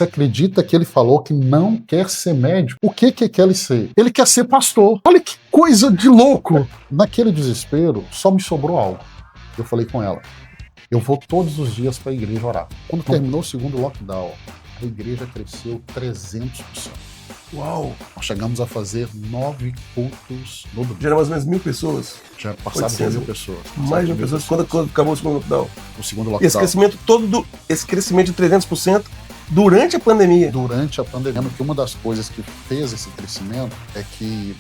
Você acredita que ele falou que não quer ser médico? O que quer ele ser? Ele quer ser pastor. Olha que coisa de louco! Naquele desespero, só me sobrou algo. Eu falei com ela, eu vou todos os dias para a igreja orar. Quando terminou o segundo lockdown, a igreja cresceu 300%. Uau! Nós chegamos a fazer 9 cultos no domingo. Já era mais ou menos 1.000 pessoas. Já passaram de 1.000 pessoas. Mais de 1.000 pessoas. Quando acabou o segundo lockdown? O segundo E lockdown. esse crescimento de 300% durante a pandemia. Durante a pandemia. Porque uma das coisas que fez esse crescimento é que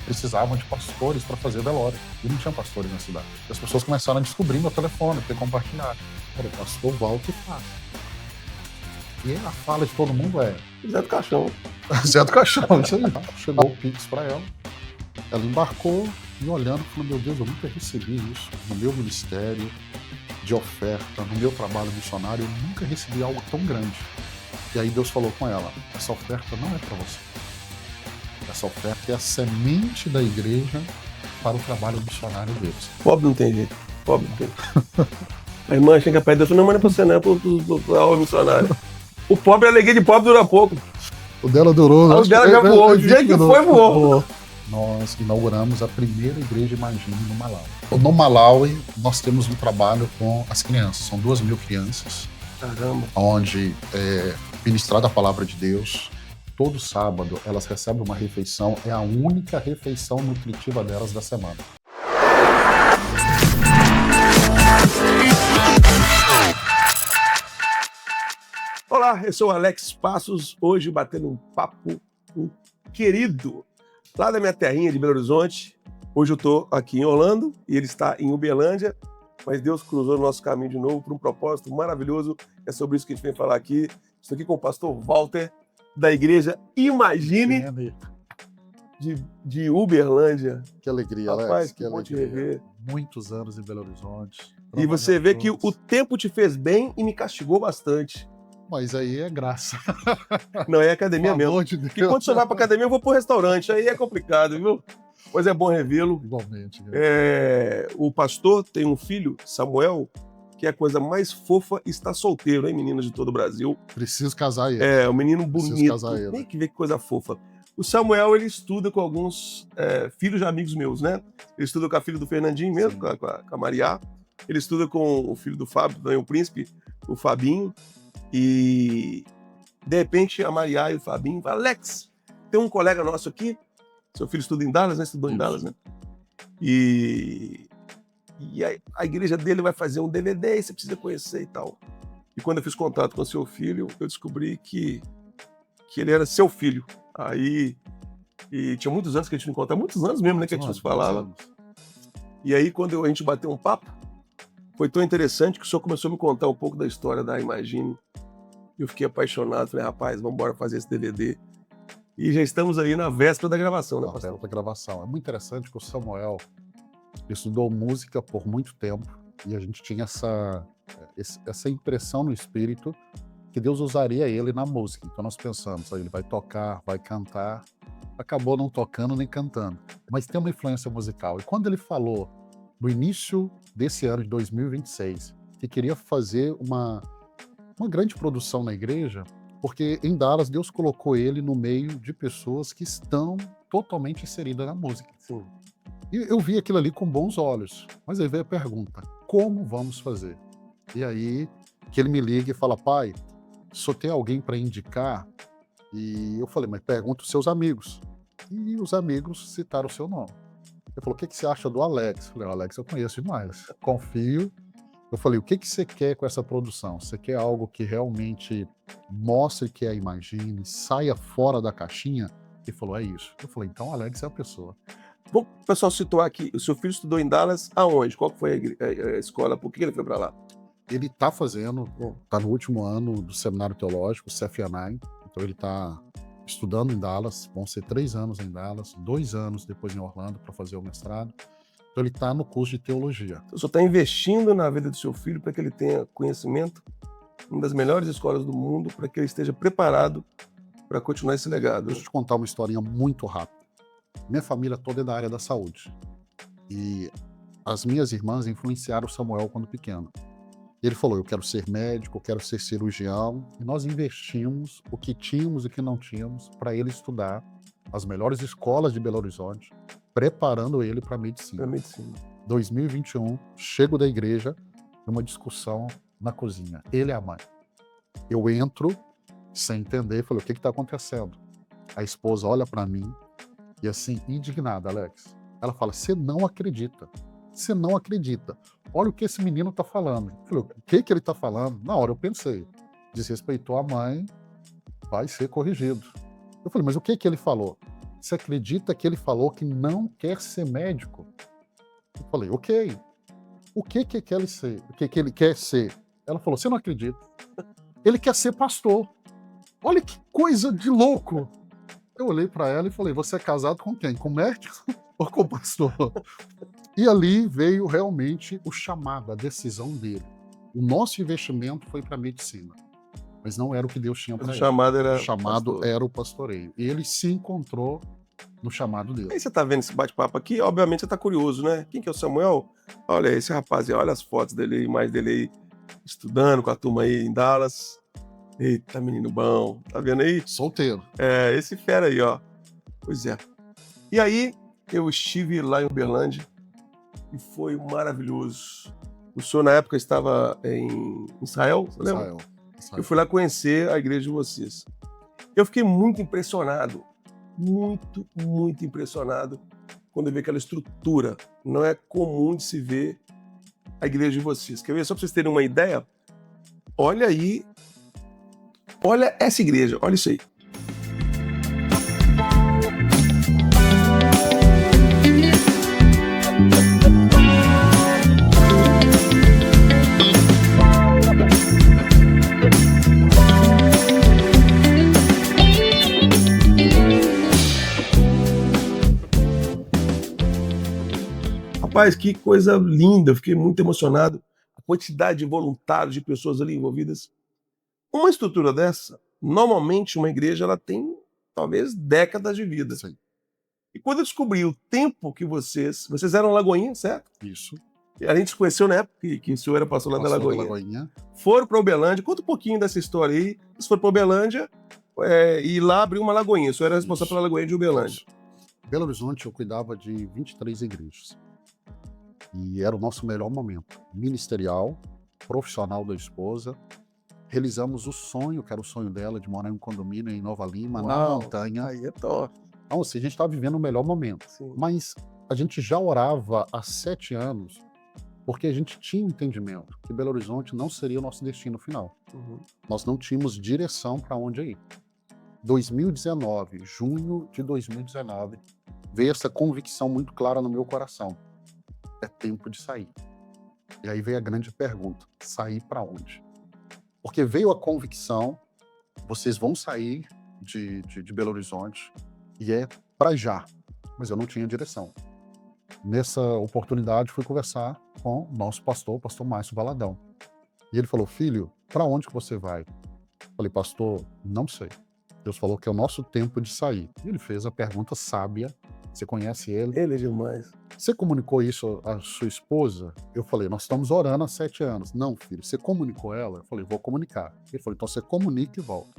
precisavam de pastores para fazer velório. E não tinha pastores na cidade. E as pessoas começaram a descobrir meu telefone, ter compartilhado. Olha, pastor Walter faz. E a fala de todo mundo é... Zé do Caixão. Zé do Caixão, isso aí. Chegou o Pix para ela. Ela embarcou e olhando, falou, meu Deus, eu nunca recebi isso no meu ministério de oferta, no meu trabalho missionário, eu nunca recebi algo tão grande. E aí Deus falou com ela, essa oferta não é para você. Essa oferta é a semente da igreja para o trabalho missionário deles. Pobre não tem jeito. Pobre não tem jeito. A irmã chega perto de Deus, não, mas não é para você, não é para o aula missionária. O pobre, a alegria de pobre dura pouco. O dela durou. O dela já voou. O jeito que foi, voou. Nós inauguramos a primeira igreja Imagine no Malawi. No Malawi, nós temos um trabalho com as crianças. São 2.000 crianças. Caramba. Onde é ministrada a palavra de Deus. Todo sábado, elas recebem uma refeição. É a única refeição nutritiva delas da semana. Olá, eu sou o Alex Passos, hoje batendo um papo com um querido lá da minha terrinha de Belo Horizonte. Hoje eu estou aqui em Orlando e ele está em Uberlândia, mas Deus cruzou o nosso caminho de novo por um propósito maravilhoso. É sobre isso que a gente vem falar aqui. Estou aqui com o pastor Walter, da igreja Imagine, de Uberlândia. Que alegria, Rapaz, Alex, que bom te rever. Muitos anos em Belo Horizonte. E você vê que o tempo te fez bem e me castigou bastante. Mas aí é graça. Não, é academia mesmo. De Porque quando você vai pra academia, eu vou pro restaurante. Aí é complicado, viu? Mas é bom revê-lo. Igualmente. O pastor tem um filho, Samuel, que é a coisa mais fofa e está solteiro, hein, meninas de todo o Brasil. Preciso casar ele. É, um menino Preciso bonito. casar ele. Tem que ver que coisa fofa. O Samuel, ele estuda com alguns filhos de amigos meus, né? Ele estuda com a filha do Fernandinho mesmo, com a Maria. Ele estuda com o filho do Fábio, também o príncipe, o Fabinho. E, de repente, a Maria e o Fabinho falam, Alex, tem um colega nosso aqui, seu filho estuda em Dallas, né? Estudou em Dallas, né? E a igreja dele vai fazer um DVD e você precisa conhecer e tal. E quando eu fiz contato com o seu filho, eu descobri que ele era seu filho. Aí, e tinha muitos anos que a gente não encontrava, muitos anos mesmo, né, que a gente não se falava. E aí, quando a gente bateu um papo, foi tão interessante que o senhor começou a me contar um pouco da história da Imagine. Eu fiquei apaixonado, falei, rapaz, vamos embora fazer esse DVD. E já estamos aí na véspera da gravação, né, pastor? Na véspera da gravação. É muito interessante que o Samuel estudou música por muito tempo e a gente tinha essa impressão no espírito que Deus usaria ele na música. Então nós pensamos, ele vai tocar, vai cantar. Acabou não tocando nem cantando, mas tem uma influência musical. E quando ele falou, no início desse ano de 2026, que queria fazer uma grande produção na igreja, porque em Dallas Deus colocou ele no meio de pessoas que estão totalmente inseridas na música. Sim. E eu vi aquilo ali com bons olhos, mas aí veio a pergunta, como vamos fazer? E aí que ele me liga e fala, pai, só tem alguém para indicar? E eu falei, mas pergunta os seus amigos. E os amigos citaram o seu nome. Ele falou, o que você acha do Alex? Eu falei, o Alex eu conheço demais, confio. Eu falei, o que você quer com essa produção? Você quer algo que realmente mostre que é a Imagine, saia fora da caixinha? Ele falou, é isso. Eu falei, então o Alex é a pessoa. Vamos, pessoal, situar aqui. O seu filho estudou em Dallas aonde? Qual foi a escola? Por que ele foi para lá? Ele está está no último ano do seminário teológico, CFNI. Então ele está estudando em Dallas. Vão ser 3 anos em Dallas, 2 anos depois em Orlando para fazer o mestrado. Então ele está no curso de teologia. Então, o senhor está investindo na vida do seu filho para que ele tenha conhecimento em uma das melhores escolas do mundo, para que ele esteja preparado para continuar esse legado. Deixa eu te contar uma historinha muito rápida. Minha família toda é da área da saúde. E as minhas irmãs influenciaram o Samuel quando pequeno. Ele falou, eu quero ser médico, eu quero ser cirurgião. E nós investimos o que tínhamos e o que não tínhamos para ele estudar as melhores escolas de Belo Horizonte, preparando ele para Pra medicina. medicina. 2021, chego da igreja, numa discussão na cozinha. Ele e a mãe. Eu entro sem entender, falei, o que está acontecendo? A esposa olha para mim e assim, indignada, Alex. Ela fala, você não acredita. Você não acredita. Olha o que esse menino está falando. Eu falei, o que ele está falando? Na hora eu pensei, desrespeitou a mãe, vai ser corrigido. Eu falei, mas o que ele falou? Você acredita que ele falou que não quer ser médico? Eu falei, ok. O que ele ser? O que ele quer ser? Ela falou, você não acredita. Ele quer ser pastor. Olha que coisa de louco. Eu olhei para ela e falei, você é casado com quem? Com médico ou com pastor? E ali veio realmente o chamado, a decisão dele. O nosso investimento foi para medicina, mas não era o que Deus tinha Mas para o ele. chamado O era chamado pastor. era o pastoreio. E ele se encontrou no chamado dele. Aí você tá vendo esse bate-papo aqui, obviamente você tá curioso, né? Quem que é o Samuel? Olha esse rapaz aí, olha as fotos dele aí, mais dele aí, estudando com a turma aí em Dallas. Eita, menino bom, tá vendo aí? Solteiro. É, esse fera aí, ó. Pois é. E aí, eu estive lá em Uberlândia e foi maravilhoso. O senhor, na época, estava em Israel, você lembra? Israel. Eu fui lá conhecer a igreja de vocês. Eu fiquei muito impressionado, muito impressionado quando eu vi aquela estrutura. Não é comum de se ver a igreja de vocês. Quer ver? Só para vocês terem uma ideia, olha aí, olha essa igreja, olha isso aí. Rapaz, que coisa linda, eu fiquei muito emocionado. A quantidade de voluntários, de pessoas ali envolvidas. Uma estrutura dessa, normalmente uma igreja ela tem talvez décadas de vida. Sim, E quando eu descobri o tempo que vocês eram Lagoinha, certo? isso. E a gente se conheceu na época que o senhor era pastor lá da Pastor da Lagoinha. Lagoinha. Foram para Uberlândia, conta um pouquinho dessa história aí. Vocês foram para Uberlândia e lá abriu uma Lagoinha. O senhor era responsável Isso. pela Lagoinha de Uberlândia. Belo Horizonte eu cuidava de 23 igrejas. E era o nosso melhor momento. Ministerial, profissional da esposa. Realizamos o sonho, que era o sonho dela, de morar em um condomínio em Nova Lima, na Uau, montanha. aí é top. Então, assim, a gente estava vivendo o melhor momento. Sim. Mas a gente já orava há 7 anos, porque a gente tinha um entendimento que Belo Horizonte não seria o nosso destino final. Uhum. Nós não tínhamos direção para onde ir. 2019, junho de 2019, veio essa convicção muito clara no meu coração. É tempo de sair. E aí veio a grande pergunta, sair para onde? Porque veio a convicção, vocês vão sair de Belo Horizonte e é para já. Mas eu não tinha direção. Nessa oportunidade, fui conversar com o nosso pastor, o pastor Márcio Valadão. E ele falou, filho, para onde que você vai? Falei, pastor, não sei. Deus falou que é o nosso tempo de sair. E ele fez a pergunta sábia. Você conhece ele? Ele é demais. Você comunicou isso à sua esposa? Eu falei, nós estamos orando há 7 anos. Não, filho, você comunicou ela? Eu falei, vou comunicar. Ele falou, então você comunica e volta.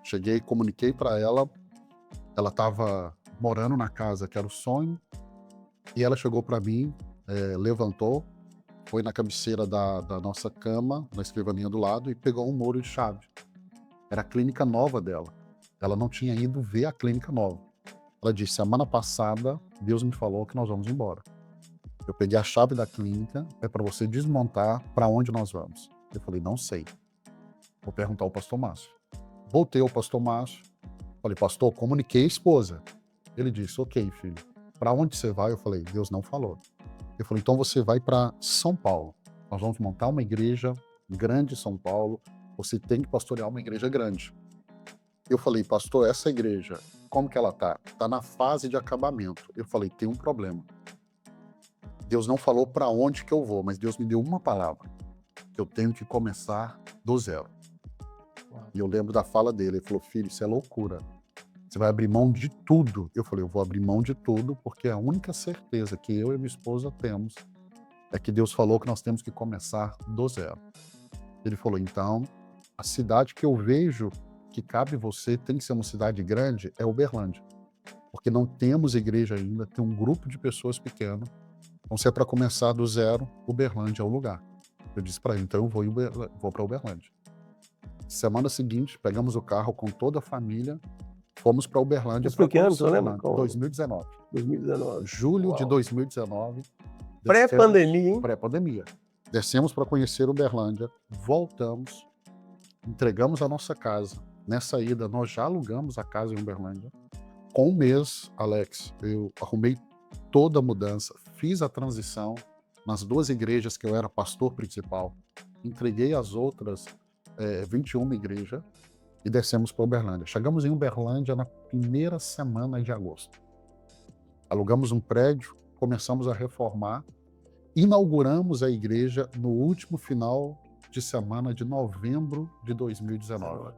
Cheguei, comuniquei para ela. Ela estava morando na casa que era o sonho. E ela chegou para mim, levantou, foi na cabeceira da nossa cama, na escrivaninha do lado, e pegou um molho de chave. Era a clínica nova dela. Ela não tinha ido ver a clínica nova. Ela disse, semana passada, Deus me falou que nós vamos embora. Eu peguei a chave da clínica, é para você desmontar para onde nós vamos. Eu falei, não sei. Vou perguntar ao pastor Márcio. Voltei ao pastor Márcio. Falei, pastor, comuniquei a esposa. Ele disse, ok, filho. Para onde você vai? Eu falei, Deus não falou. Ele falou, então você vai para São Paulo. Nós vamos montar uma igreja grande em São Paulo. Você tem que pastorear uma igreja grande. Eu falei, pastor, essa igreja, como que ela tá? Tá na fase de acabamento. Eu falei, tem um problema. Deus não falou para onde que eu vou, mas Deus me deu uma palavra. Que eu tenho que começar do zero. E eu lembro da fala dele. Ele falou, filho, isso é loucura. Você vai abrir mão de tudo. Eu falei, eu vou abrir mão de tudo, porque a única certeza que eu e minha esposa temos é que Deus falou que nós temos que começar do zero. Ele falou, então, a cidade que eu vejo que cabe você, tem que ser uma cidade grande, é Uberlândia. Porque não temos igreja ainda, tem um grupo de pessoas pequeno. Então, se é para começar do zero, Uberlândia é o lugar. Eu disse para ele, então eu vou para Uberlândia. Semana seguinte, pegamos o carro com toda a família, fomos para Uberlândia. Isso foi que ano, você lembra? 2019. 2019. Julho Uau. de 2019. Pré-pandemia, hein? Pré-pandemia. Descemos para conhecer Uberlândia, voltamos, entregamos a nossa casa. Nessa ida, nós já alugamos a casa em Uberlândia. Com um mês, Alex, eu arrumei toda a mudança, fiz a transição nas 2 igrejas que eu era pastor principal, entreguei as outras 21 igrejas e descemos para Uberlândia. Chegamos em Uberlândia na primeira semana de agosto. Alugamos um prédio, começamos a reformar, inauguramos a igreja no último final de semana de novembro de 2019.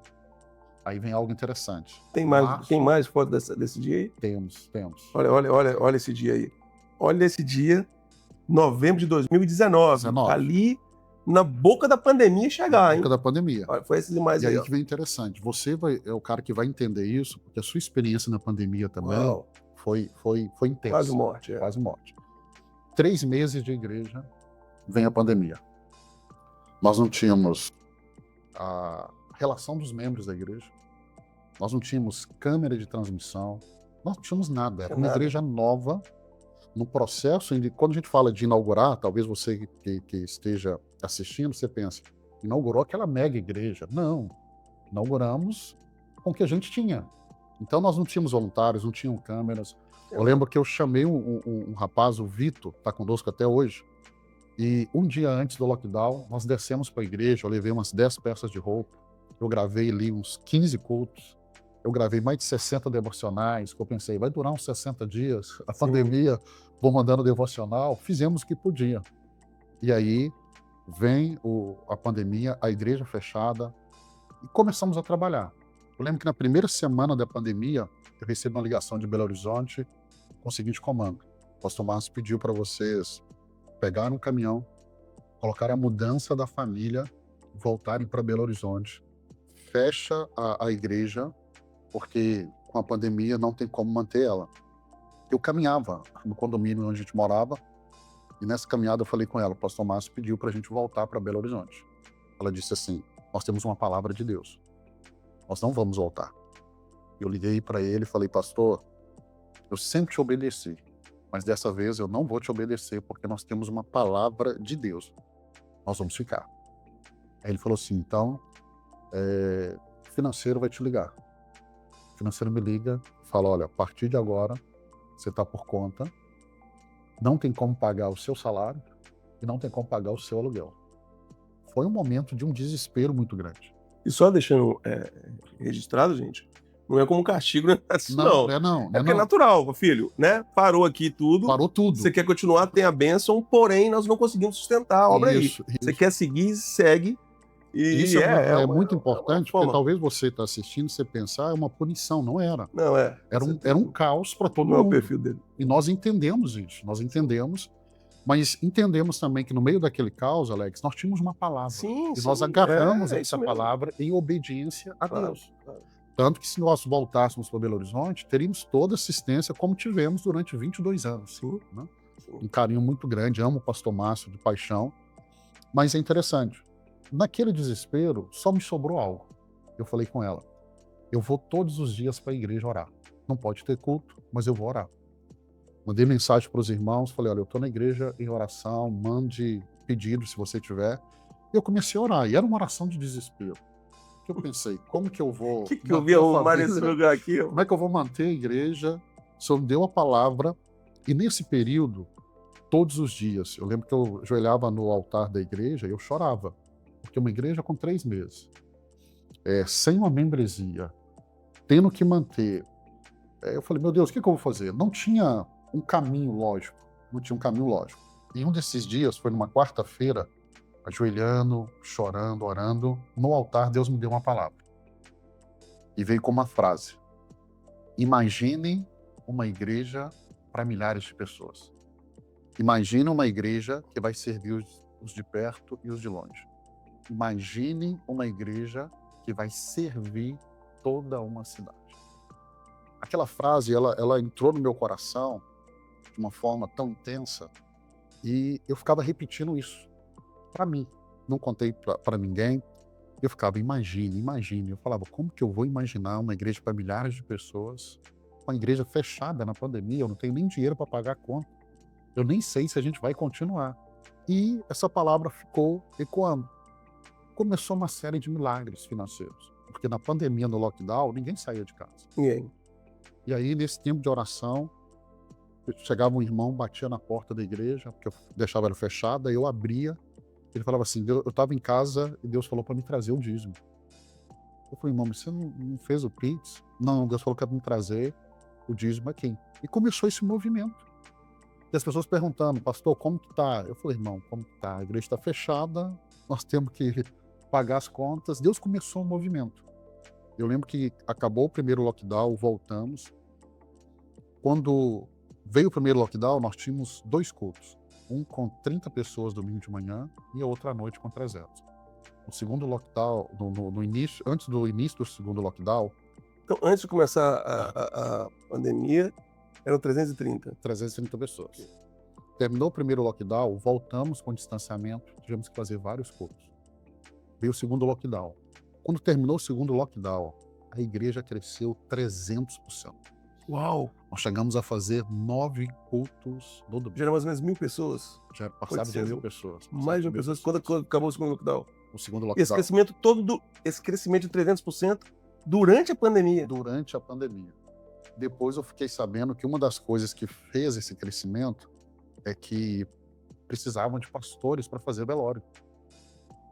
Aí vem algo interessante. Tem mais foto desse dia aí? Temos. Olha esse dia aí. Olha esse dia, novembro de 2019. Ali na boca da pandemia chegar, hein? Na boca da pandemia. Olha, foi esse demais e aí. E aí que vem interessante. Você é o cara que vai entender isso, porque a sua experiência na pandemia também foi intensa. Quase morte. Quase morte. 3 meses de igreja, vem a pandemia. Nós não tínhamos a relação dos membros da igreja, nós não tínhamos câmera de transmissão, nós não tínhamos nada. Era uma igreja nova, no processo de, quando a gente fala de inaugurar, talvez você que esteja assistindo, você pensa, inaugurou aquela mega igreja. Não, inauguramos com o que a gente tinha. Então nós não tínhamos voluntários, não tinham câmeras. Eu lembro que eu chamei um rapaz, o Vitor, está conosco até hoje, e um dia antes do lockdown, nós descemos para a igreja, eu levei umas 10 peças de roupa, eu gravei ali uns 15 cultos, eu gravei mais de 60 devocionais, que eu pensei, vai durar uns 60 dias, a pandemia, vou mandando devocional, fizemos o que podia. E aí vem a pandemia, a igreja fechada, e começamos a trabalhar. Eu lembro que na primeira semana da pandemia, eu recebi uma ligação de Belo Horizonte com o seguinte comando: o pastor Márcio pediu para vocês pegarem um caminhão, colocarem a mudança da família, voltarem para Belo Horizonte, fecha a igreja, porque com a pandemia não tem como manter ela. Eu caminhava no condomínio onde a gente morava, e nessa caminhada eu falei com ela, o pastor Márcio pediu para a gente voltar para Belo Horizonte. Ela disse assim, nós temos uma palavra de Deus, nós não vamos voltar. Eu liguei para ele e falei, pastor, eu sempre te obedeci, mas dessa vez eu não vou te obedecer, porque nós temos uma palavra de Deus, nós vamos ficar. Aí ele falou assim, então, o financeiro vai te ligar. O financeiro me liga, fala, olha, a partir de agora, você está por conta, não tem como pagar o seu salário e não tem como pagar o seu aluguel. Foi um momento de um desespero muito grande. E só deixando registrado, gente, não é como castigo, né? Não. É porque é natural, filho, né? Parou aqui tudo. Parou tudo. Você quer continuar, tem a bênção, porém nós não conseguimos sustentar a obra aí. Você quer seguir, segue. E isso é muito importante, porque talvez você está assistindo, você pensar, é uma punição, não era. Não é. Era um caos para todo mundo. Não é o perfil dele. E nós entendemos isso, mas entendemos também que no meio daquele caos, Alex, nós tínhamos uma palavra. Sim, e nós agarramos essa palavra em obediência a Deus. Claro. Tanto que se nós voltássemos para Belo Horizonte, teríamos toda a assistência como tivemos durante 22 anos. Né? Um carinho muito grande, amo o pastor Márcio de paixão, mas é interessante. Naquele desespero, só me sobrou algo. Eu falei com ela, eu vou todos os dias para a igreja orar. Não pode ter culto, mas eu vou orar. Mandei mensagem para os irmãos, falei, olha, eu estou na igreja em oração, mande pedido se você tiver. E eu comecei a orar, e era uma oração de desespero. Eu pensei, como que eu vou... O que eu vi arrumar nesse lugar aqui? Como é que eu vou manter a igreja? O Senhor me deu a palavra, e nesse período, todos os dias, eu lembro que eu ajoelhava no altar da igreja e eu chorava. Porque uma igreja com 3 meses, sem uma membresia, tendo que manter... eu falei, meu Deus, o que eu vou fazer? Não tinha um caminho lógico. E um desses dias, foi numa quarta-feira, ajoelhando, chorando, orando, no altar Deus me deu uma palavra. E veio com uma frase. Imaginem uma igreja para milhares de pessoas. Imagine uma igreja que vai servir os de perto e os de longe. Imagine uma igreja que vai servir toda uma cidade. Aquela frase, ela entrou no meu coração de uma forma tão intensa e eu ficava repetindo isso para mim. Não contei para ninguém. Eu ficava, imagine. Eu falava, como que eu vou imaginar uma igreja para milhares de pessoas, uma igreja fechada na pandemia? Eu não tenho nem dinheiro para pagar a conta. Eu nem sei se a gente vai continuar. E essa palavra ficou ecoando. Começou uma série de milagres financeiros. Porque na pandemia, no lockdown, ninguém saía de casa. Ninguém. E aí, nesse tempo de oração, chegava um irmão, batia na porta da igreja, porque eu deixava ela fechada, eu abria. Ele falava assim, eu estava em casa e Deus falou para me trazer o dízimo. Eu falei, irmão, mas você não fez o Pix? Não, Deus falou que ia me trazer o dízimo aqui. E começou esse movimento. E as pessoas perguntando, pastor, como que tá? Eu falei, irmão, como que tá? A igreja está fechada, nós temos que pagar as contas. Deus começou um movimento. Eu lembro que acabou o primeiro lockdown, voltamos. Quando veio o primeiro lockdown, nós tínhamos 2 cultos. Um com 30 pessoas domingo de manhã e a outra à noite com 300. No segundo lockdown, no início, antes do início do segundo lockdown, Então, antes de começar a pandemia, eram 330. 330 pessoas. Terminou o primeiro lockdown, voltamos com distanciamento, tivemos que fazer vários cultos. Veio o segundo lockdown. Quando terminou o segundo lockdown, a igreja cresceu 300%. Uau! Nós chegamos a fazer 9 cultos no domingo. Já eram mais ou menos 1.000 pessoas. Já passava de 1.000 pessoas. Mais de 1.000 pessoas. Quando acabou o segundo lockdown? O segundo Esse lockdown. crescimento todo, esse crescimento de 300% durante a pandemia. Durante a pandemia. Depois eu fiquei sabendo que uma das coisas que fez esse crescimento é que precisavam de pastores para fazer velório.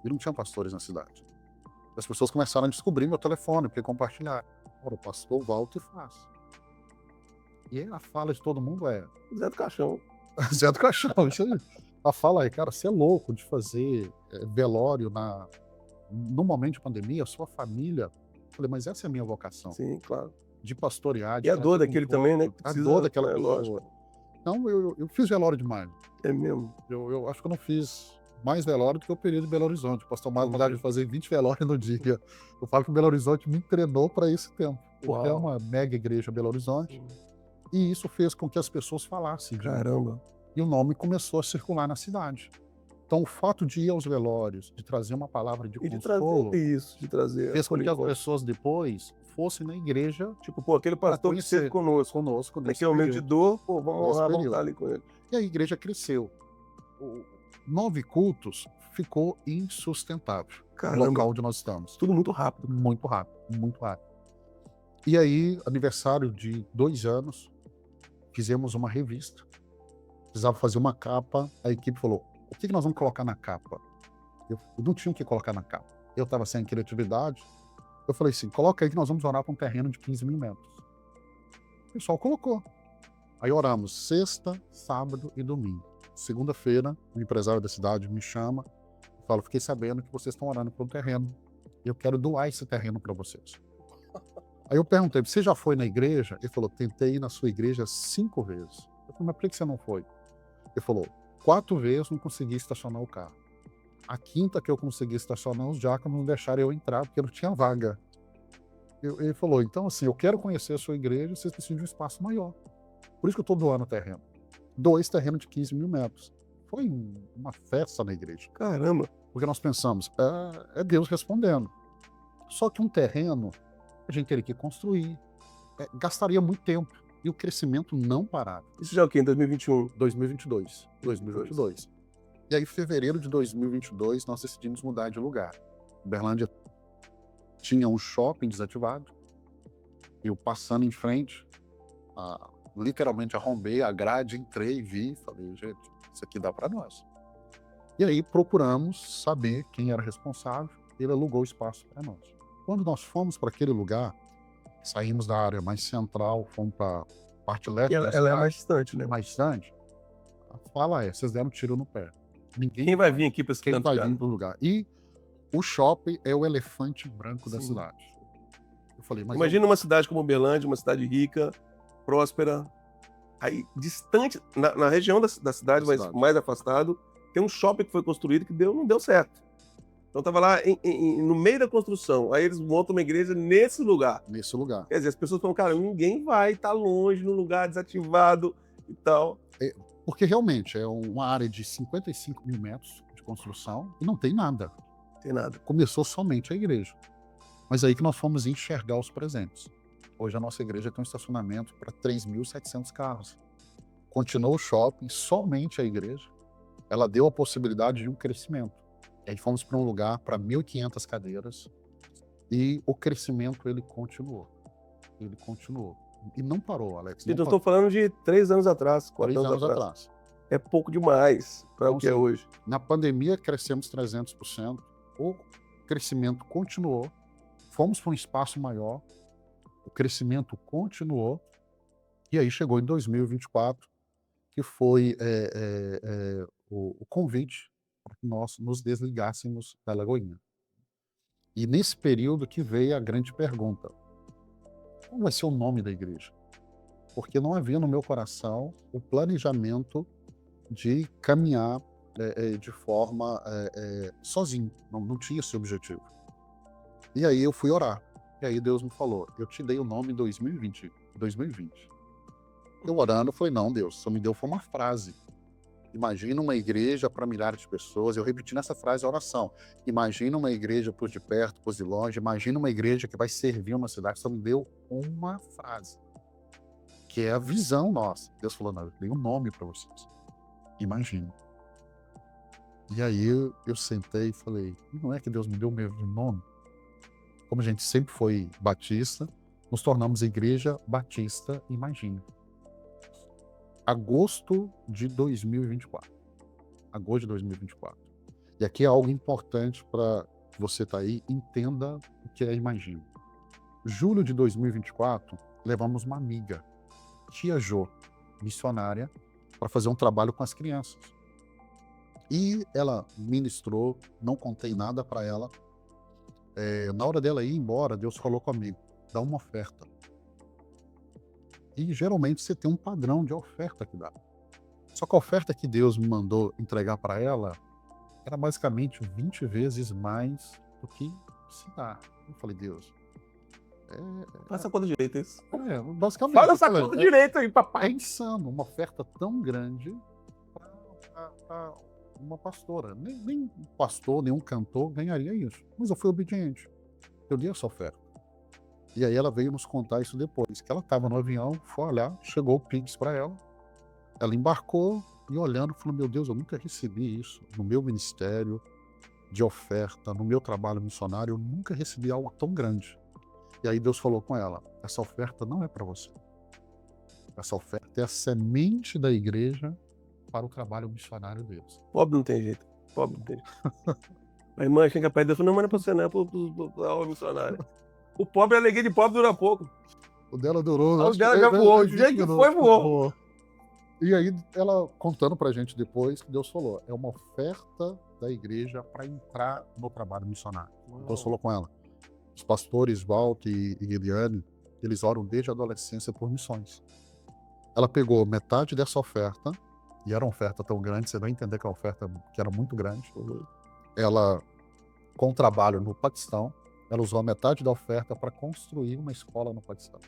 E não tinha pastores na cidade. As pessoas começaram a descobrir meu telefone, porque compartilharam. Ora, o pastor Walter faz. E a fala de todo mundo é... Zé do Caixão. Zé do Caixão. A fala é, cara, você é louco de fazer velório no momento de pandemia, a sua família. Eu falei, mas essa é a minha vocação. Sim, claro. De pastorear. E a dor daquele também, né? A dor daquela pessoa. Lógico. Não, eu fiz velório demais. É mesmo. Eu acho que eu não fiz mais velório do que o período de Belo Horizonte. O pastor Mário mandava de fazer 20 velórios no dia. Eu falo que o Belo Horizonte me treinou para esse tempo. Porque é uma mega igreja Belo Horizonte. E isso fez com que as pessoas falassem. Caramba. E o nome começou a circular na cidade. Então, o fato de ir aos velórios, de trazer uma palavra de consolo, de trazer fez com que as pessoas depois fossem na igreja. Tipo, pô, aquele pastor que esteve conosco. Naquele momento de dor, pô, vamos honrar, vamos estar ali com ele. E a igreja cresceu. 9 cultos ficou insustentável. Caramba. No local onde nós estamos. Tudo muito rápido. Muito rápido, muito rápido. E aí, aniversário de 2 anos, fizemos uma revista. Precisava fazer uma capa. A equipe falou, o que nós vamos colocar na capa? Eu não tinha o que colocar na capa. Eu estava sem criatividade. Eu falei assim, coloca aí que nós vamos orar para um terreno de 15 mil metros. O pessoal colocou. Aí oramos sexta, sábado e domingo. Segunda-feira, o empresário da cidade me chama e fala, fiquei sabendo que vocês estão orando para um terreno. Eu quero doar esse terreno para vocês. Aí eu perguntei, você já foi na igreja? Ele falou, tentei ir na sua igreja 5 vezes. Eu falei, mas por que você não foi? Ele falou, 4 vezes não consegui estacionar o carro. A 5ª que eu consegui estacionar, os diáconos não deixaram eu entrar, porque não tinha vaga. Ele falou, então assim, eu quero conhecer a sua igreja, vocês precisam de um espaço maior. Por isso que eu estou doando o terreno. 2 terrenos de 15 mil metros. Foi uma festa na igreja. Caramba. Porque nós pensamos, é Deus respondendo. Só que um terreno, a gente teria que construir. Gastaria muito tempo. E o crescimento não parava. Isso já é o quê? Em 2021? 2022. E aí, em fevereiro de 2022, nós decidimos mudar de lugar. Uberlândia tinha um shopping desativado. Eu passando em frente, literalmente arrombei a grade, entrei, vi, falei, gente, isso aqui dá para nós. E aí procuramos saber quem era responsável, ele alugou o espaço para nós. Quando nós fomos para aquele lugar, saímos da área mais central, fomos para a parte leste. Ela é mais distante, né? Mais distante. A fala é, vocês deram tiro no pé. Quem vai vir aqui para esse Quem vai vir para o lugar? E o shopping é o elefante branco da cidade. Eu falei, mas imagina uma cidade como Uberlândia, uma cidade rica, próspera. Aí, distante, na região da cidade, mas mais afastado, tem um shopping que foi construído que não deu certo. Então tava lá no meio da construção. Aí eles montam uma igreja nesse lugar. Nesse lugar. Quer dizer, as pessoas falam, cara, ninguém vai, tá longe, num lugar desativado e tal. Porque realmente é uma área de 55 mil metros de construção e não tem nada. Não tem nada. Começou somente a igreja. Mas aí que nós fomos enxergar os presentes. Hoje a nossa igreja tem um estacionamento para 3.700 carros. Continuou o shopping, somente a igreja. Ela deu a possibilidade de um crescimento. E aí fomos para um lugar para 1.500 cadeiras e o crescimento ele continuou. Ele continuou. E não parou, Alex. Eu estou falando de 3 anos atrás, 4 anos atrás. É pouco demais para o que é hoje. Na pandemia crescemos 300%. O crescimento continuou. Fomos para um espaço maior. O crescimento continuou. E aí chegou em 2024, que foi o convite para que nós nos desligássemos da Lagoinha. E nesse período que veio a grande pergunta: qual vai ser o nome da igreja? Porque não havia no meu coração o planejamento de caminhar de forma sozinho. Não tinha esse objetivo. E aí eu fui orar. E aí Deus me falou: eu te dei o nome em 2020. Eu orando, eu falei: não, Deus, só me deu foi uma frase. Imagina uma igreja para milhares de pessoas. Eu repeti nessa frase a oração. Imagina uma igreja para os de perto, para os de longe. Imagina uma igreja que vai servir uma cidade. Só me deu uma frase, que é a visão nossa. Deus falou: não, eu dei um nome para vocês. Imagina. E aí eu sentei e falei: não é que Deus me deu o mesmo nome? Como a gente sempre foi batista, nos tornamos Igreja Batista Imagina. Agosto de 2024. Agosto de 2024. E aqui é algo importante para que você tá aí, entenda o que é Imagina. Julho de 2024, levamos uma amiga, tia Jo, missionária, para fazer um trabalho com as crianças. E ela ministrou, não contei nada para ela. Na hora dela ir embora, Deus falou comigo: dá uma oferta. E geralmente você tem um padrão de oferta que dá. Só que a oferta que Deus me mandou entregar para ela era basicamente 20 vezes mais do que se dá. Eu falei: Deus, Faça a conta direito, isso. basicamente. Faz essa conta direito aí, papai. É insano uma oferta tão grande para uma pastora. Nem um pastor, nem um cantor ganharia isso. Mas eu fui obediente. Eu dei essa oferta. E aí ela veio nos contar isso depois, que ela estava no avião, foi olhar, chegou o Pix para ela, ela embarcou e olhando, falou: meu Deus, eu nunca recebi isso no meu ministério de oferta, no meu trabalho missionário, eu nunca recebi algo tão grande. E aí Deus falou com ela: essa oferta não é para você. Essa oferta é a semente da igreja para o trabalho missionário deles. Pobre não tem jeito. Pobre não tem jeito. A irmã chega perto dele e fala: não, mas não é para você, não, é para o missionário. O pobre, a alegria de pobre dura pouco. O dela durou. O dela já voou. O jeito que foi, voou. E aí, ela contando pra gente depois, que Deus falou: é uma oferta da igreja para entrar no trabalho missionário. Deus falou com ela: os pastores Walter e Guilherme, eles oram desde a adolescência por missões. Ela pegou metade dessa oferta, e era uma oferta tão grande, você vai entender que é uma oferta que era muito grande. Ela, com o trabalho no Paquistão, ela usou a metade da oferta para construir uma escola no Paquistão.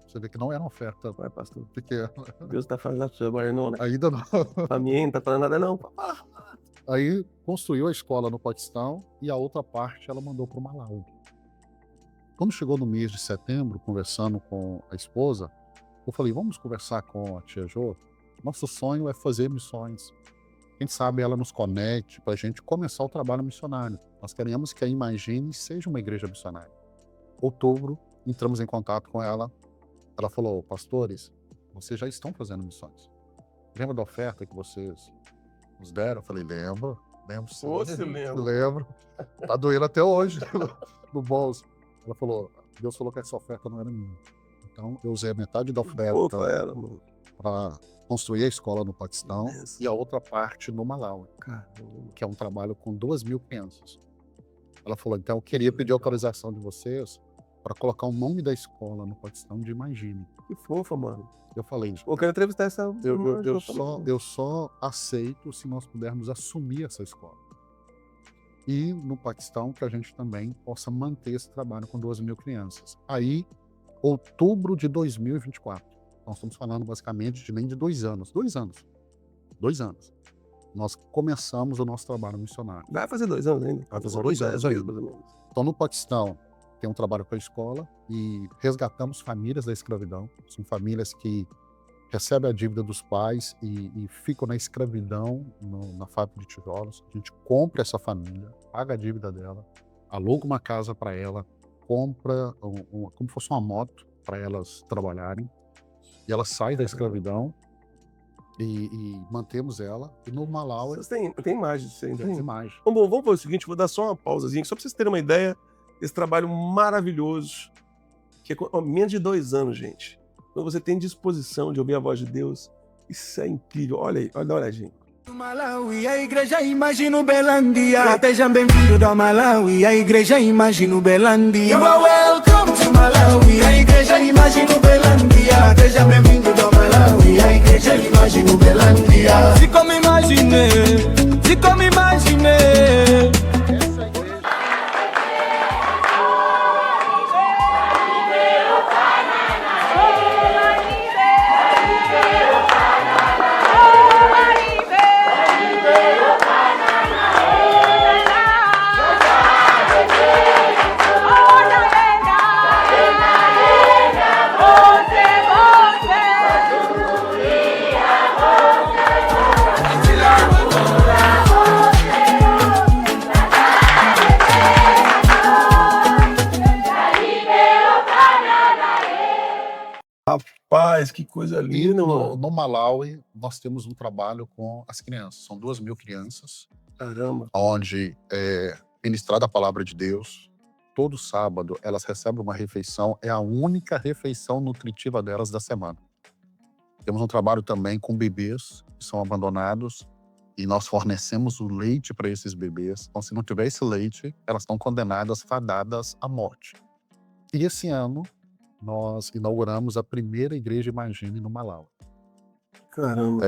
Você vê que não era uma oferta pequena. Deus está fazendo a sua, agora não, né? Ainda não. Para mim, não está falando nada, não. Aí construiu a escola no Paquistão e a outra parte ela mandou para o Malawi. Quando chegou no mês de setembro, conversando com a esposa, eu falei: vamos conversar com a tia Jo? Nosso sonho é fazer missões. Quem sabe ela nos conecte para a gente começar o trabalho missionário. Nós queremos que a Imagine seja uma igreja missionária. Outubro, entramos em contato com ela. Ela falou: pastores, vocês já estão fazendo missões. Lembra da oferta que vocês nos deram? Eu falei: lembro sim. Você lembra? Lembro. Tá doendo até hoje no bolso. Ela falou: Deus falou que essa oferta não era minha. Então eu usei a metade da oferta para construir a escola no Paquistão e a outra parte no Malawi, que é um trabalho com 2.000 crianças. Ela falou: então eu queria pedir autorização de vocês para colocar o nome da escola no Paquistão de Imagine. Que fofa, mano. Eu falei, Eu quero entrevistar essa... eu só aceito se nós pudermos assumir essa escola. E no Paquistão, que a gente também possa manter esse trabalho com 12 mil crianças. Aí, outubro de 2024. Nós estamos falando basicamente de nem de 2 anos. 2 anos. 2 anos. Nós começamos o nosso trabalho missionário. Vai fazer 2 anos ainda. Vai fazer 2 anos ainda. Então, no Paquistão, tem um trabalho com a escola e resgatamos famílias da escravidão. São famílias que recebem a dívida dos pais e ficam na escravidão na fábrica de tijolos. A gente compra essa família, paga a dívida dela, aluga uma casa para ela, compra como fosse uma moto para elas trabalharem. E ela sai da escravidão e mantemos ela. E no Malawi... Tem imagens. Tem imagem. Bom, vamos fazer o seguinte, vou dar só uma pausazinha, só para vocês terem uma ideia desse trabalho maravilhoso, que é menos de 2 anos, gente. Quando você tem disposição de ouvir a voz de Deus, isso é incrível. Olha aí, olha, gente. Malawi, a igreja Imagine Belândia. Estejam bem-vindos a Malawi, a igreja Imagine Belândia. You are welcome to Malawi, a igreja Imagine Belândia. Estejam bem-vindos a Malawi, a igreja Imagine Belândia. Se como imaginei, se como imaginei. Rapaz, que coisa E linda, mano. no Malawi, nós temos um trabalho com as crianças. São 2 mil crianças, Caramba. onde é ministrada a palavra de Deus. Todo sábado, elas recebem uma refeição. É a única refeição nutritiva delas da semana. Temos um trabalho também com bebês que são abandonados. E nós fornecemos o leite para esses bebês. Então, se não tiver esse leite, elas estão condenadas, fadadas à morte. E esse ano, nós inauguramos a primeira igreja Imagine no Malawi. Caramba.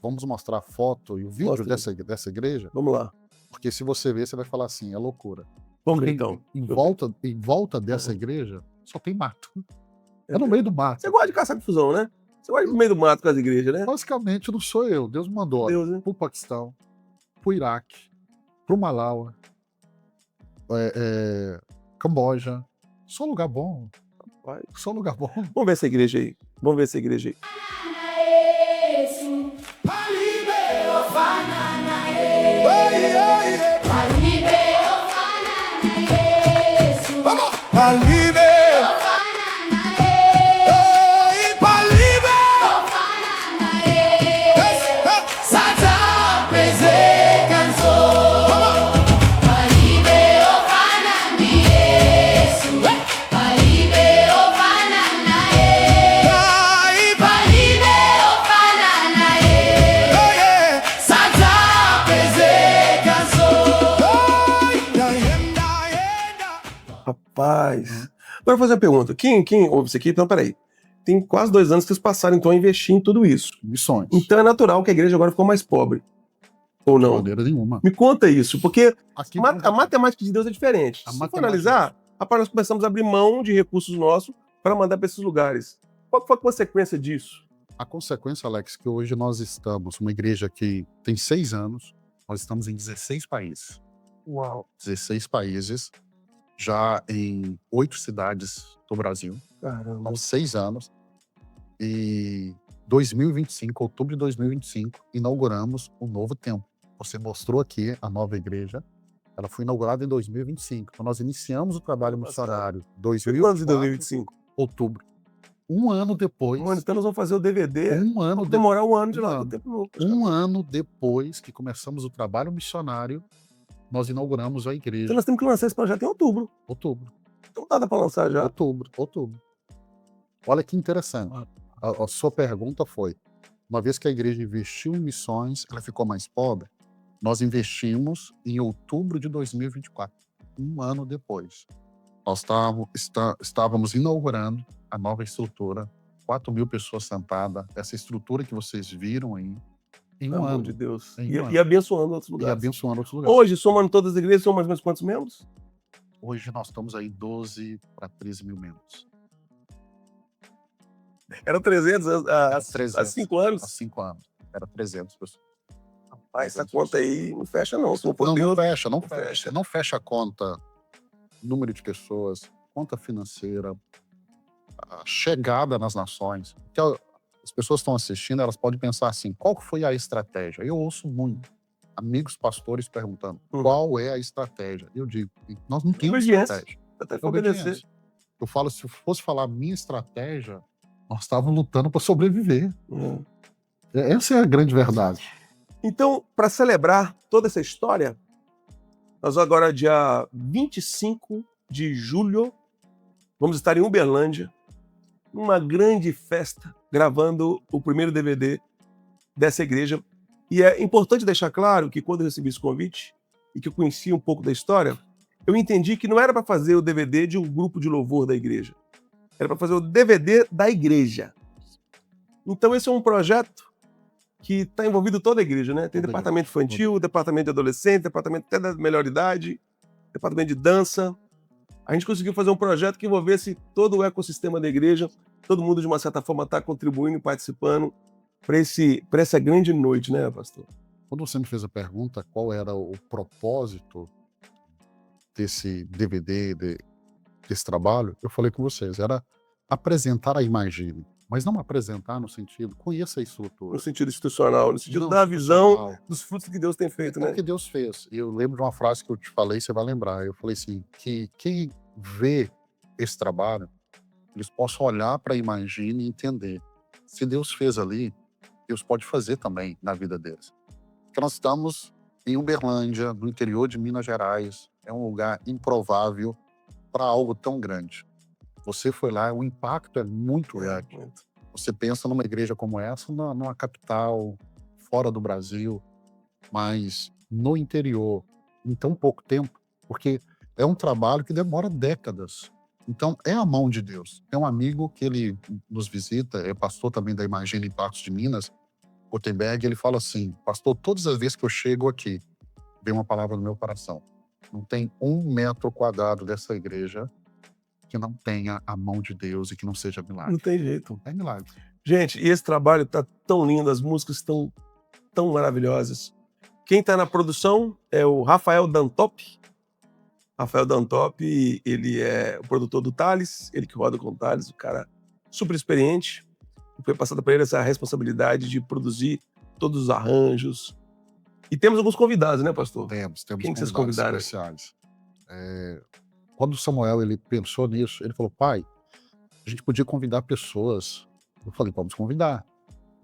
Vamos mostrar a foto e o vídeo Mostra. dessa igreja? Vamos lá. Porque se você ver, você vai falar assim, é loucura. Vamos ver então. Em volta dessa igreja, só tem mato. É no meio do mato. Você gosta de caçar confusão, né? Você gosta de ir no meio do mato com as igrejas, né? Basicamente, não sou eu. Deus me mandou Deus, né? pro Paquistão, pro Iraque, pro Malawi, Camboja. Só lugar bom. Vai. Só lugar bom. Vamos ver essa igreja aí. Vamos ver essa igreja aí. Rapaz. Agora eu vou fazer uma pergunta. Quem ouve isso aqui? Então, peraí. Tem quase 2 anos que vocês passaram, então, a investir em tudo isso. Missões. Então é natural que a igreja agora ficou mais pobre. Ou De não? maneira nenhuma. Me conta isso, porque Aqui, a matemática de Deus é diferente. A Se for matemática- analisar, rapaz, nós começamos a abrir mão de recursos nossos para mandar para esses lugares. Qual que foi a consequência disso? A consequência, Alex, que hoje nós estamos, uma igreja que tem 6 anos, nós estamos em 16 países. Uau. 16 países, já em 8 cidades do Brasil. Caramba. São 6 anos. E 2025, outubro de 2025, inauguramos um novo templo. Você mostrou aqui a nova igreja. Ela foi inaugurada em 2025. Então, nós iniciamos o trabalho missionário em Quantos em 2024, 2025? outubro. Um ano depois, Mano, então nós vamos fazer o DVD. um ano Vamos de- demorar um ano de um lá. ano. Do tempo louco. um ano depois que começamos o trabalho missionário, nós inauguramos a igreja. Então nós temos que lançar esse projeto em outubro. Outubro. Então dá pra lançar já. Outubro. Olha que interessante. A sua pergunta foi, uma vez que a igreja investiu em missões, ela ficou mais pobre? Nós investimos em outubro de 2024, um ano depois. Nós estávamos inaugurando a nova estrutura, 4.000 pessoas sentadas, essa estrutura que vocês viram aí, em Pelo um amor ano. de Deus. Em um ano. E abençoando outros E lugares. abençoando outros lugares. Hoje, somando todas as igrejas, são mais ou menos quantos membros? Hoje nós estamos aí 12 para 13 mil membros. Eram 300 há 300. 5 anos. Há 5 anos. Era 300 pessoas. Rapaz, essa conta aí não fecha não. Se não for Não, Deus, não fecha, não fecha. fecha. Não fecha a conta, número de pessoas, conta financeira, a chegada nas nações. Porque as pessoas estão assistindo, elas podem pensar assim, qual foi a estratégia? Eu ouço muito amigos pastores perguntando, qual é a estratégia? Eu digo, nós não temos estratégia. Até que obedecer. Eu falo, se eu fosse falar a minha estratégia, nós estávamos lutando para sobreviver. Essa é a grande verdade. Então, para celebrar toda essa história, nós agora, dia 25 de julho, vamos estar em Uberlândia, numa grande festa, gravando o primeiro DVD dessa igreja. E é importante deixar claro que quando eu recebi esse convite, e que eu conheci um pouco da história, eu entendi que não era para fazer o DVD de um grupo de louvor da igreja. Era para fazer o DVD da igreja. Então esse é um projeto que está envolvido toda a igreja, né? Tem departamento infantil, departamento de adolescente, departamento até da melhor idade, departamento de dança. A gente conseguiu fazer um projeto que envolvesse todo o ecossistema da igreja, todo mundo de uma certa forma está contribuindo e participando para essa grande noite, né, pastor? Quando você me fez a pergunta qual era o propósito desse DVD, desse trabalho, eu falei com vocês, era apresentar a Imagine, mas não apresentar no sentido, conheça a estrutura. No sentido institucional, no sentido Não, da visão institucional. dos frutos que Deus tem feito, É né? o que Deus fez. E eu lembro de uma frase que eu te falei, você vai lembrar. Eu falei assim, que quem vê esse trabalho, eles possam olhar para a Imagine e entender. Se Deus fez ali, Deus pode fazer também na vida deles. Porque nós estamos em Uberlândia, no interior de Minas Gerais. É um lugar improvável para algo tão grande. Você foi lá, o impacto é muito grande. Você pensa numa igreja como essa, numa capital, fora do Brasil, mas no interior, em tão pouco tempo, porque é um trabalho que demora décadas. Então, é a mão de Deus. Tem um amigo que ele nos visita, é pastor também da Imagine em Patos de Minas, Gutenberg, ele fala assim, pastor, todas as vezes que eu chego aqui, vem uma palavra no meu coração. Não tem 1 metro quadrado dessa igreja que não tenha a mão de Deus e que não seja milagre. Não tem jeito. É milagre. Gente, e esse trabalho tá tão lindo, as músicas estão tão maravilhosas. Quem está na produção é o Rafael Dantop. Rafael Dantop, ele é o produtor do Thales, ele que roda com o Thales, o cara super experiente. Foi passada para ele essa responsabilidade de produzir todos os arranjos. E temos alguns convidados, né, pastor? Temos Quem que vocês convidaram? especiais. Quando o Samuel ele pensou nisso, ele falou, pai, a gente podia convidar pessoas. Eu falei, vamos convidar.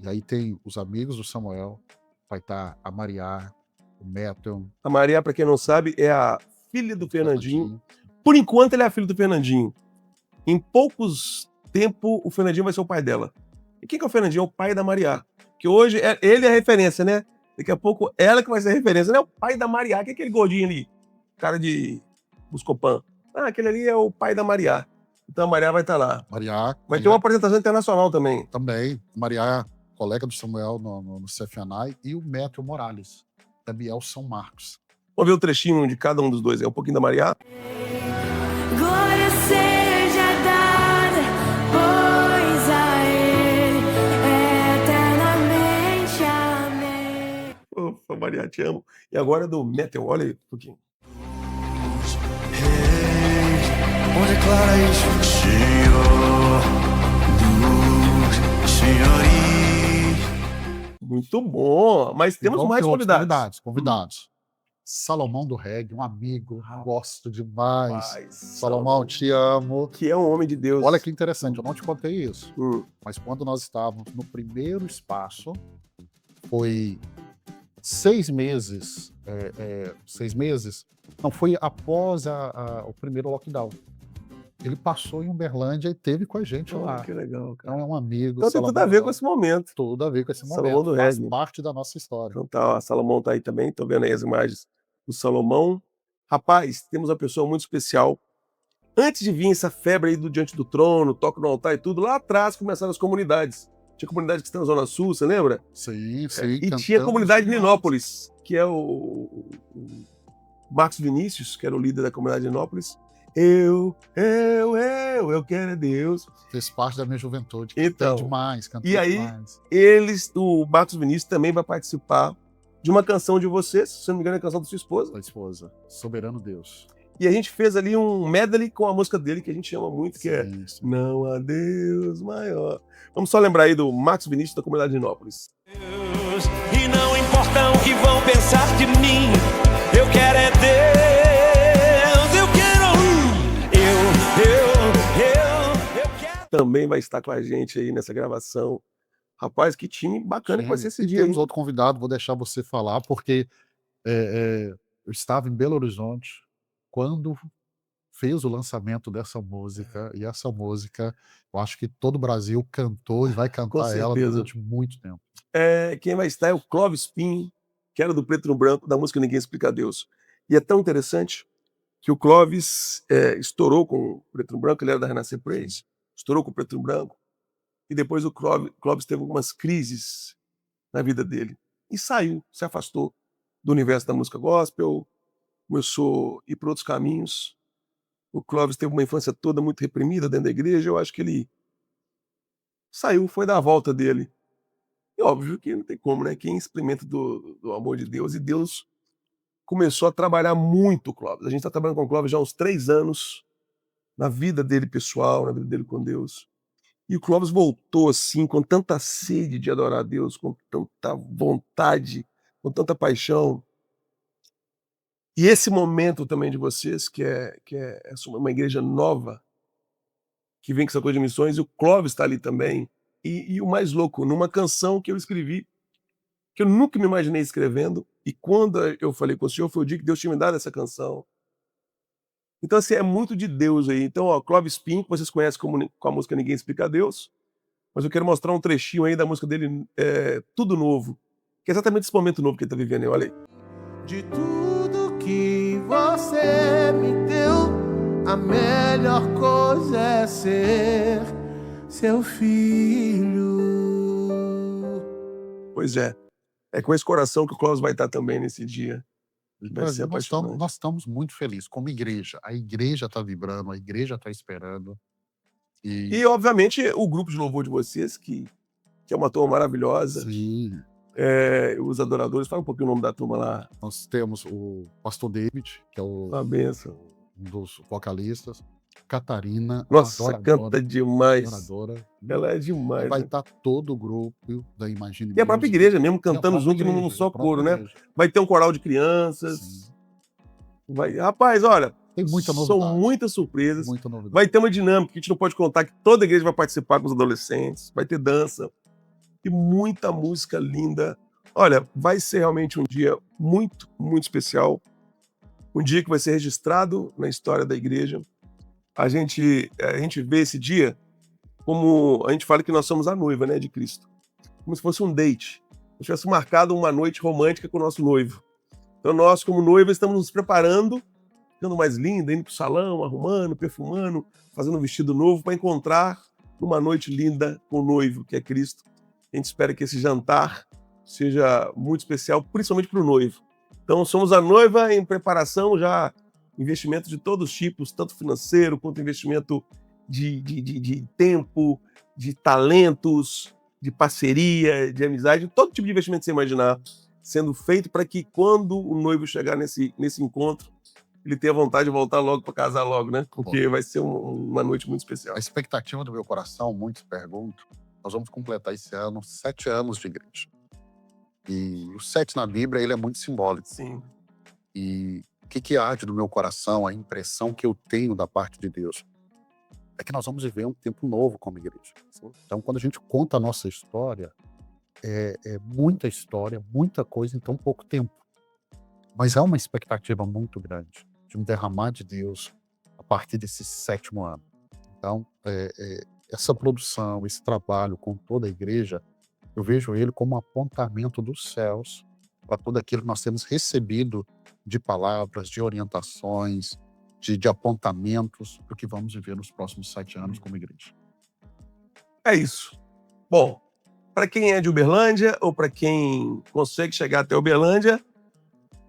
E aí tem os amigos do Samuel, vai estar a Maria, o Metal. A Maria, para quem não sabe, é a filha do Fernandinho. Por enquanto, ele é a filha do Fernandinho. Em poucos tempos, o Fernandinho vai ser o pai dela. E quem que é o Fernandinho? É o pai da Maria. Que hoje, ele é a referência, né? Daqui a pouco, ela que vai ser a referência, né? O pai da Maria. Que é aquele gordinho ali? Cara de Buscopan. Ah, aquele ali é o pai da Maria. Então a Maria vai estar lá. Maria. Vai ter uma apresentação internacional também. Também. Maria, colega do Samuel no CFNAI. E o Metal Morales, da Biel São Marcos. Vamos ver o trechinho de cada um dos dois. É um pouquinho da Maria. Glória seja dada, pois a Ele eternamente amém. Opa, Maria, te amo. E agora do Metal. Olha aí um pouquinho. Onde declara isso, Senhor, Senhor. Muito bom. Mas temos Vamos mais ter outros convidados. Convidados. Salomão do Reggae, um amigo, gosto demais. Rapaz, Salomão, te amo. que é um homem de Deus. Olha que interessante, eu não te contei isso, Hum. mas quando nós estávamos no primeiro espaço, foi 6 meses, 6 meses, não, foi após o primeiro lockdown. Ele passou em Uberlândia e teve com a gente lá. Que legal, cara. Então é um amigo. Então tem tudo a ver com esse momento. Tudo a ver com esse momento. Salomão do Faz Reggae. parte da nossa história. Então tá, ó, Salomão tá aí também. Tô vendo aí as imagens do Salomão. Rapaz, temos uma pessoa muito especial Antes de vir essa febre aí do Diante do Trono, Toca no Altar e tudo, lá atrás começaram as comunidades. Tinha comunidade que está na Zona Sul, você lembra? Sim, E tinha a cantamos comunidade de demais. Ninópolis, que é o Marcos Vinícius, que era o líder da comunidade de Ninópolis. Eu quero é Deus. Fez parte da minha juventude. Então, Cantei demais, cantei e aí, demais. o Marcos Vinícius também vai participar de uma canção de vocês, se não me engano é a canção da sua esposa. Da esposa, Soberano Deus. E a gente fez ali um medley com a música dele, que a gente ama muito, que é Sim, sim. Não há Deus maior. Vamos só lembrar aí do Marcos Vinícius da comunidade de Ninópolis. E não importa o que vão pensar de mim, eu quero é Deus, eu quero eu quero. Também vai estar com a gente aí nessa gravação. Rapaz, que time bacana que vai ser esse E dia, temos hein? outro convidado, vou deixar você falar, porque eu estava em Belo Horizonte quando fez o lançamento dessa música, e essa música, eu acho que todo o Brasil cantou e vai cantar ela certeza. durante muito tempo. Quem vai estar é o Clóvis Pinho, que era do Preto no Branco, da música Ninguém Explica a Deus. E é tão interessante que o Clóvis estourou com o Preto no Branco, ele era da Renascer Praise, estourou com o Preto no Branco, e depois o Clóvis teve algumas crises na vida dele, e saiu, se afastou do universo da música gospel, começou a ir por outros caminhos. O Clóvis teve uma infância toda muito reprimida dentro da igreja, eu acho que ele saiu, foi dar a volta dele. E óbvio que não tem como, né? Quem experimenta do amor de Deus, e Deus começou a trabalhar muito o Clóvis. A gente está trabalhando com o Clóvis já há uns 3 anos, na vida dele pessoal, na vida dele com Deus. E o Clóvis voltou assim, com tanta sede de adorar a Deus, com tanta vontade, com tanta paixão. E esse momento também de vocês, que é uma igreja nova, que vem com essa coisa de missões, e o Clóvis está ali também. E o mais louco, numa canção que eu escrevi, que eu nunca me imaginei escrevendo, e quando eu falei com o senhor, foi o dia que Deus tinha me dado essa canção. Então, assim, é muito de Deus aí. Então, ó, Clóvis Pinho, que vocês conhecem com a música Ninguém Explica a Deus, mas eu quero mostrar um trechinho aí da música dele, Tudo Novo, que é exatamente esse momento novo que ele está vivendo aí, olha aí. De tudo que você me deu, a melhor coisa é ser seu filho. Pois é com esse coração que o Clóvis vai estar também nesse dia. Vai ser Nós apaixonante. estamos muito felizes como igreja. A igreja está vibrando, a igreja está esperando. E, obviamente, o grupo de louvor de vocês, que é uma turma maravilhosa. Sim, Os adoradores, fala um pouquinho o nome da turma lá. nós temos o pastor David, que é Uma benção. um dos vocalistas. Catarina, Nossa, adoradora, canta demais. adoradora. Ela é demais. Vai né? estar todo o grupo da Imagine E a própria Music. igreja mesmo, E a cantando própria junto num igreja, só a própria coro, né? igreja. Vai ter um coral de crianças. Sim. Rapaz, olha, Tem muita são novidade. muitas surpresas. Muita novidade. Vai ter uma dinâmica que a gente não pode contar, que toda a igreja vai participar com os adolescentes. Vai ter dança. E muita música linda. Olha, vai ser realmente um dia muito, muito especial. Um dia que vai ser registrado na história da igreja. A gente vê esse dia como a gente fala que nós somos a noiva, né, de Cristo. Como se fosse um date. Como se tivesse marcado uma noite romântica com o nosso noivo. Então nós, como noiva, estamos nos preparando, ficando mais linda, indo para o salão, arrumando, perfumando, fazendo um vestido novo para encontrar uma noite linda com o noivo, que é Cristo. A gente espera que esse jantar seja muito especial, principalmente para o noivo. Então somos a noiva em preparação já, investimento de todos os tipos, tanto financeiro quanto investimento de tempo, de talentos, de parceria, de amizade, todo tipo de investimento que você imaginar sendo feito para que quando o noivo chegar nesse encontro, ele tenha vontade de voltar logo para casar logo, né? Porque vai ser uma noite muito especial. A expectativa do meu coração, muitos perguntam, nós vamos completar esse ano 7 anos de igreja. E o 7 na Bíblia, ele é muito simbólico. Sim. E o que arde no meu coração, a impressão que eu tenho da parte de Deus, é que nós vamos viver um tempo novo como igreja. Então, quando a gente conta a nossa história, é muita história, muita coisa em tão pouco tempo. Mas há uma expectativa muito grande de um derramar de Deus a partir desse 7º ano. Então, essa produção, esse trabalho com toda a igreja, eu vejo ele como um apontamento dos céus para tudo aquilo que nós temos recebido de palavras, de orientações, de apontamentos do que vamos viver nos próximos 7 anos como igreja. É isso. Bom, para quem é de Uberlândia ou para quem consegue chegar até Uberlândia,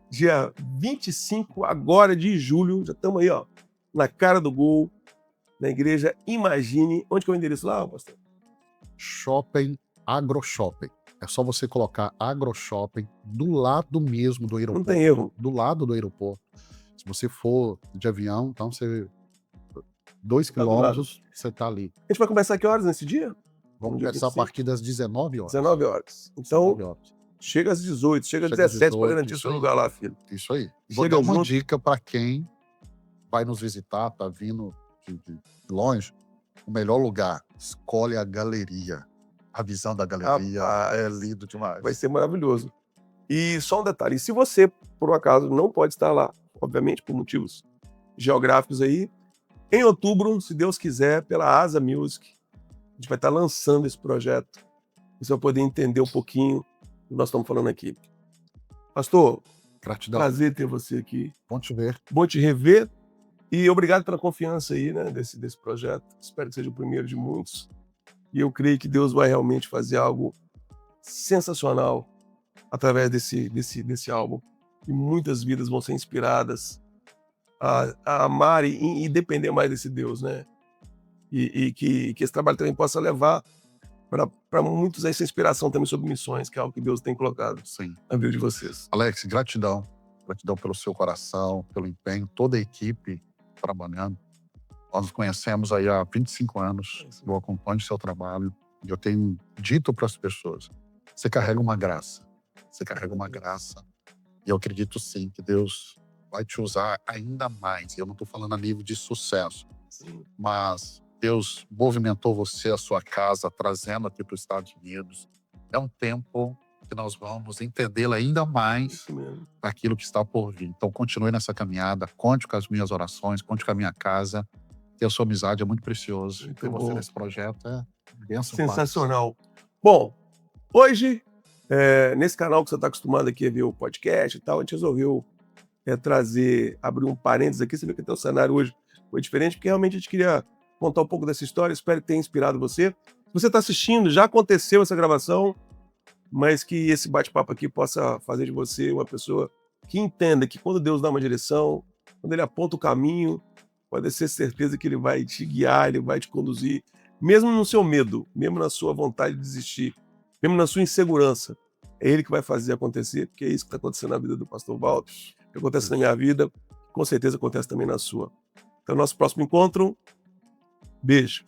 dia 25 agora de julho, já estamos aí, ó, na cara do gol, na igreja Imagine. Onde que é o endereço lá, pastor? Shopping, AgroShopping. É só você colocar AgroShopping do lado mesmo do aeroporto. Não tem erro. Do lado do aeroporto. Se você for de avião, então você... 2 Tá do lado. quilômetros, você tá ali. A gente vai começar que horas nesse dia? Vamos dia começar a 25. partir das 19 horas. 19 horas. Então, 19 horas. chega às 18, chega às Chega às 17 para 18, garantir isso seu aí. lugar lá, filho. Isso aí. Vou Chega dar uma junto. dica para quem vai nos visitar, tá vindo de longe. O melhor lugar, escolhe a galeria. A visão da galeria Rapaz, é lindo demais. vai ser maravilhoso. E só um detalhe, se você, por um acaso, não pode estar lá, obviamente por motivos geográficos aí, em outubro, se Deus quiser, pela Asa Music, a gente vai estar lançando esse projeto. Você vai poder entender um pouquinho do que nós estamos falando aqui. Pastor, Gratidão. prazer ter você aqui. Bom te ver. Bom te rever. E obrigado pela confiança aí, né, desse projeto. Espero que seja o primeiro de muitos. E eu creio que Deus vai realmente fazer algo sensacional através desse álbum. E muitas vidas vão ser inspiradas a amar e depender mais desse Deus, né? E que esse trabalho também possa levar para muitos essa inspiração também sobre missões, que é algo que Deus tem colocado Sim. na vida de vocês. Alex, gratidão. Gratidão pelo seu coração, pelo empenho, toda a equipe trabalhando. Nós nos conhecemos aí há 25 anos. Eu acompanho o seu trabalho e eu tenho dito para as pessoas, você carrega uma graça. Você carrega uma graça. E eu acredito sim que Deus vai te usar ainda mais. Eu não estou falando a nível de sucesso, Sim. mas Deus movimentou você, a sua casa, trazendo aqui para os Estados Unidos. É um tempo que nós vamos entendê-lo ainda mais Isso mesmo. daquilo que está por vir. Então, continue nessa caminhada, conte com as minhas orações, conte com a minha casa. Ter a sua amizade é muito precioso. Muito Ter você bom. nesse projeto é bênção. Sensacional. Bom, hoje, nesse canal que você está acostumado aqui a ver o podcast e tal, a gente resolveu abrir um parênteses aqui. Você vê que até o cenário hoje foi diferente, porque realmente a gente queria contar um pouco dessa história. Espero que tenha inspirado você. Se você está assistindo, já aconteceu essa gravação, mas que esse bate-papo aqui possa fazer de você uma pessoa que entenda que quando Deus dá uma direção, quando Ele aponta o caminho, pode ter certeza que Ele vai te guiar, Ele vai te conduzir, mesmo no seu medo, mesmo na sua vontade de desistir, mesmo na sua insegurança. É Ele que vai fazer acontecer, porque é isso que está acontecendo na vida do pastor Walter, que acontece na minha vida, com certeza acontece também na sua. Então, nosso próximo encontro, beijos.